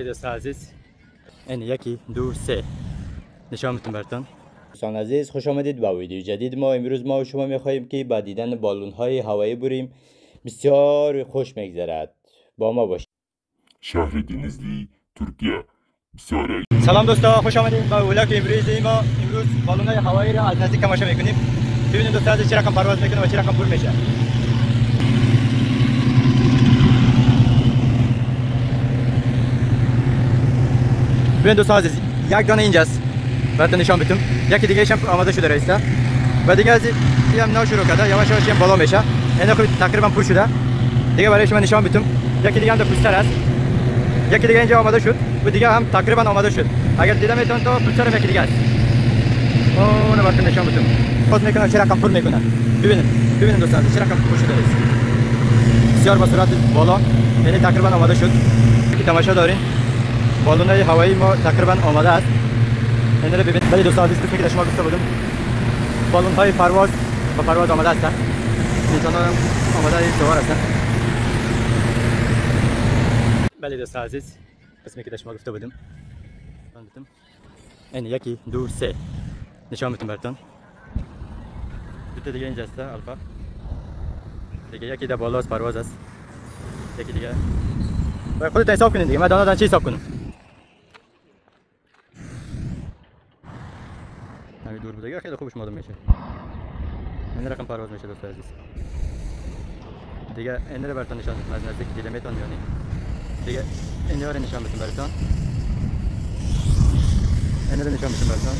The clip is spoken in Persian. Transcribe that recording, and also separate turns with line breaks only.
دوست عزیز این یکی دو سه نشان میتونم براتون. دوستان عزیز خوش آمدید با ویدیو جدید. امروز ما و شما میخواهیم که با دیدن بالون های هوایی بریم. بسیار خوش میگذرد، با ما باشید.
شهر دنیزلی ترکیه بسیار.
سلام دوستا، خوش آمدید با ولاگ امروز. ما امروز بالون های هوایی را از نزدیک تماشا میکنیم. ببینید دوستا عزیز چه رقم پرواز میکنه و چه رقم پر میشه. ببین دوستان عزیز، یک دانه اینجاست براتون نشان بدم. یکی دیگه هم آماده شده رئیسه و دیگه از این هم نو شروع کرده، یواش یواش هم بالا میشه. اینا خود تقریبا پر شده. دیگه برای شما نشان بدم. یکی دیگه هم در پوستر است. یکی دیگه اینجا آماده شد و دیگه هم تقریبا آماده شد. اگر دیده میتون تو پوستر هم یکی دیگه است. اون براتون نشان بدم. خود میکنه چه رقم پر میکنه. ببینید دوستان چه رقم پر شده است. بسیار با سرعت بالا، یعنی تقریبا آماده شد. که تماشا دارین. بالون های هوایی ما تقریبا آماده است. این رو ببینید. ولی دوستان عزیز که شما گفته بودم بالون های پرواز با پرواز آماده هستند. انسان ها آماده سوار هستند. بله دوستان عزیز، اسمی که شما گفته بودم این یکی دو سه نشان میتونم براتون. دو تا دیگه اینجا هست الفا. دیگه یکی در بالا از پرواز است. یکی دیگه باید خودت حساب کنید دیگه. من دانا چی حساب کنم؟ همین دور بوده خیلی خوبش معلوم میشه. این رقم پرواز میشه دوست عزیز. دیگه این رو براتون نشان از نزدیک دیده میتون میانی. دیگه این رو نشان بدم براتون. این رو نشان بدم براتون.